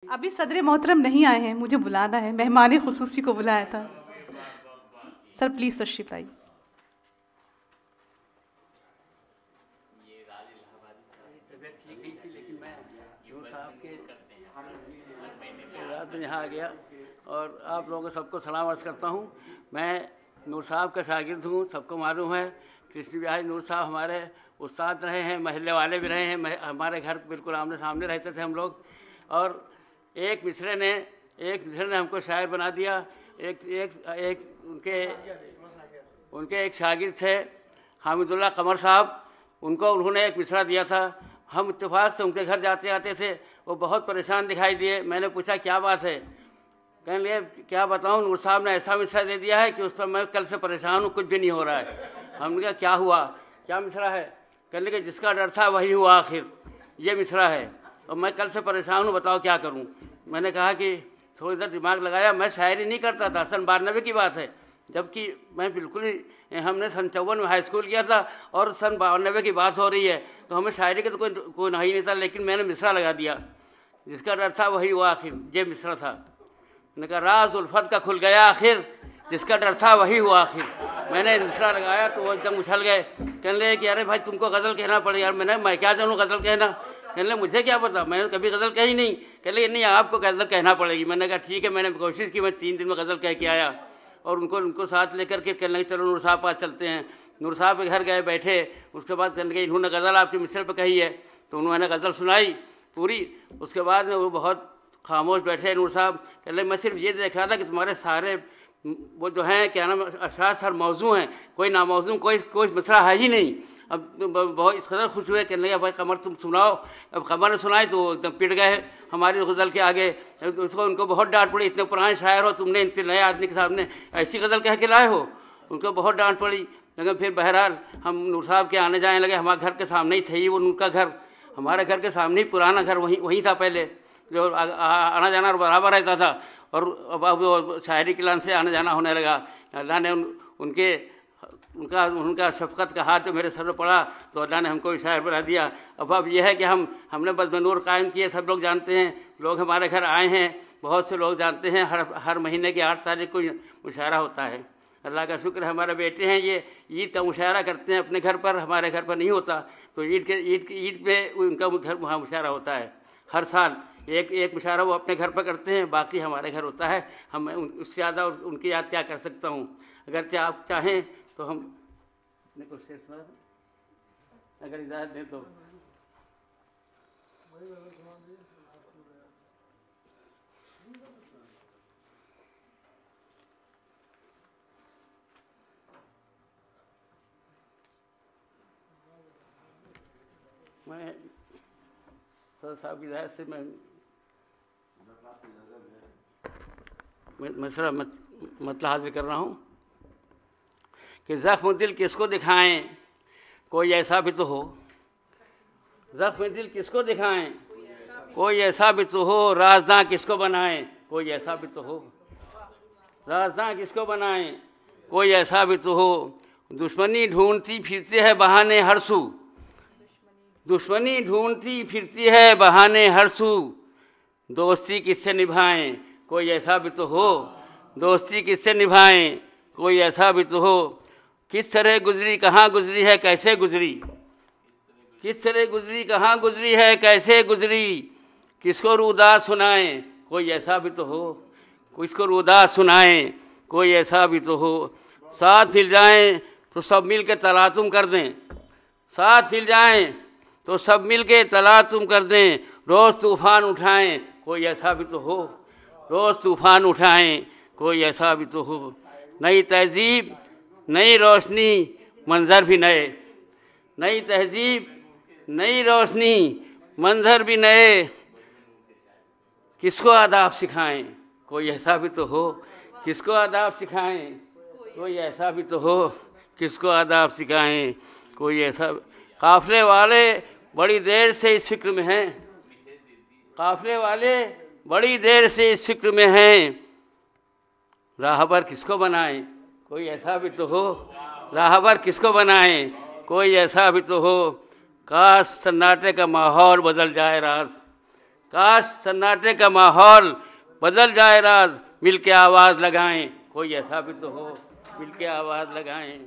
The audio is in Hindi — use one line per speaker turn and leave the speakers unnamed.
अभी सदर मोहतरम नहीं आए हैं, मुझे बुलाना है, मेहमान खुसूसी को बुलाया था। सर प्लीज़ तशरीफ लाइए।
रात में यहाँ आ गया और आप लोगों को सबको सलाम अर्ज़ करता हूँ। मैं नूर साहब का शागिर्द हूँ, सबको मालूम है। कृष्ण बिहारी नूर साहब हमारे उस्ताद रहे हैं, महल्ले वाले भी रहे हैं। हमारे घर बिल्कुल आमने सामने रहते थे हम लोग। और एक मिसरे ने हमको शायर बना दिया। उनके एक शागिर्द थे हामिदुल्लाह कमर साहब, उन्होंने एक मिसरा दिया था। हम इत्तेफाक से उनके घर जाते आते थे। वो बहुत परेशान दिखाई दिए। मैंने पूछा क्या बात है? कहने लगे क्या बताऊँ, नूर साहब ने ऐसा मिसरा दे दिया है कि उस पर मैं कल से परेशान हूँ, कुछ भी नहीं हो रहा है। हमने कहा क्या हुआ, क्या मिसरा है? कहने लगे जिसका डर था वही हुआ आखिर, ये मिसरा है और मैं कल से परेशान हूँ, बताओ क्या करूँ। मैंने कहा कि थोड़ी देर दिमाग लगाया। मैं शायरी नहीं करता था, सन 92 की बात है, जबकि मैं बिल्कुल ही, हमने सन 54 में हाई स्कूल किया था और सन 92 की बात हो रही है, तो हमें शायरी का तो कोई नहीं नहीं था। लेकिन मैंने मिसरा लगा दिया, जिसका डर था वही हुआ आखिर, ये मिसरा था। मैंने कहा राज उल्फत का खुल गया आखिर, जिसका डर था वही हुआ आखिर। मैंने मिसरा लगाया तो वो एकदम उछल गए। कहने लगे कि अरे भाई तुमको गज़ल कहना पड़ेगा। यार मैं क्या जानूँ गज़ल कहना? कहने लगे मुझे क्या पता, मैंने कभी गज़ल कही नहीं। कहने लगे नहीं आपको गज़ल कहना पड़ेगी। मैंने कहा ठीक है। मैंने कोशिश की, मैं 3 दिन में गज़ल कह के आया और उनको साथ लेकर के कहने लगे चलो नूर साहब पास चलते हैं। नूर साहब के घर गए, बैठे। उसके बाद कहने लगे इन्होंने गज़ल आपके मिसरे पर कही है, तो उन्होंने गज़ल सुनाई पूरी। उसके बाद में वो बहुत खामोश बैठे नूर साहब। कहने लगे मैं सिर्फ ये देख रहा था कि तुम्हारे सारे वो जो हैं क्या नाम अशार हर मौजू हैं, कोई नामौजू कोई मिसरा है ही नहीं। अब बहुत इस कदर खुश हुए। कहने लगे भाई कमर तुम सुनाओ। अब कमर ने सुनाई तो एकदम पिट गए हमारी गज़ल के आगे। उनको बहुत डांट पड़ी, इतने पुराने शायर हो तुमने, इतने नए आदमी के सामने ऐसी गज़ल कह के लाए हो। उनको बहुत डांट पड़ी। लेकिन फिर बहरहाल हम नूर साहब के आने जाने लगे। हमारे घर के सामने ही थे वो उनका घर, हमारे घर के सामने ही पुराना घर वहीं था पहले, जो आना जाना बराबर रहता था। और अब वो शायरी के लान से आना जाना होने लगा। अल्लाह ने उनका शफ़क़त का हाथ जो मेरे सर पर पड़ा तो अल्लाह ने हमको शायर बना दिया। अब यह है कि हमने बज़्म नूर कायम किए, सब लोग जानते हैं। लोग हमारे घर आए हैं, बहुत से लोग जानते हैं। हर महीने की 8 तारीख को मुशायरा होता है। अल्लाह का शुक्र है हमारे बेटे हैं, ये ईद का मुशायरा करते हैं अपने घर पर, हमारे घर पर नहीं होता। तो ईद पे उनका घर वहाँ मुशायरा होता है। हर साल एक मुशायरा वो अपने घर पर करते हैं, बाकी हमारे घर होता है। हम उससे ज़्यादा उनकी याद क्या कर सकता हूँ। अगर आप चाहें तो हम कुछ अगर इजाज़त दें तो। मैं सर साहब की हिदायत से मैं मसला मतलब हाजिर कर रहा हूँ कि ज़ख्म दिल किसको दिखाएं, कोई ऐसा भी तो हो। ज़ख्म दिल किसको दिखाएं, कोई ऐसा भी तो हो। राज़दां किसको बनाएं, कोई ऐसा भी तो हो। राज़दां किसको बनाएं, कोई ऐसा भी तो हो। दुश्मनी ढूंढती फिरती है बहाने हर सू, दुश्मनी ढूंढती फिरती है बहाने हर सू। दोस्ती किससे निभाएं, कोई ऐसा भी तो हो। दोस्ती किससे निभाएं, कोई ऐसा भी तो हो। किस तरह गुजरी कहाँ गुजरी है कैसे गुजरी, किस तरह गुजरी कहाँ गुजरी है कैसे गुजरी। किसको रुदास सुनाएं, कोई ऐसा भी तो हो। किसको रुदास सुनाएं, कोई ऐसा भी तो हो। साथ मिल जाएं तो सब मिल के तलातुम कर दें, साथ मिल जाएं तो सब मिल के तलातुम कर दें। रोज़ तूफ़ान उठाएं, कोई ऐसा भी तो हो। रोज़ तूफ़ान उठाएं, कोई ऐसा भी तो हो। नई तहज़ीब नई रोशनी मंज़र भी नए, नई तहज़ीब नई रोशनी मंज़र भी नए। किसको आदाब सिखाएं, कोई ऐसा भी तो हो। किसको आदाब सिखाएं, कोई ऐसा भी तो हो। किसको आदाब सिखाएं, कोई ऐसा। काफ़िले वाले बड़ी देर से इस फिक्र में हैं, काफ़िले वाले बड़ी देर से इस फिक्र में हैं। राहबर किसको बनाएं, कोई ऐसा भी तो हो। राहबर किसको बनाएं, कोई ऐसा भी तो हो। काश सन्नाटे का माहौल बदल जाए राज, काश सन्नाटे का माहौल बदल जाए राज, मिल के आवाज़ लगाएं, कोई ऐसा भी तो हो, मिल के आवाज़ लगाएं।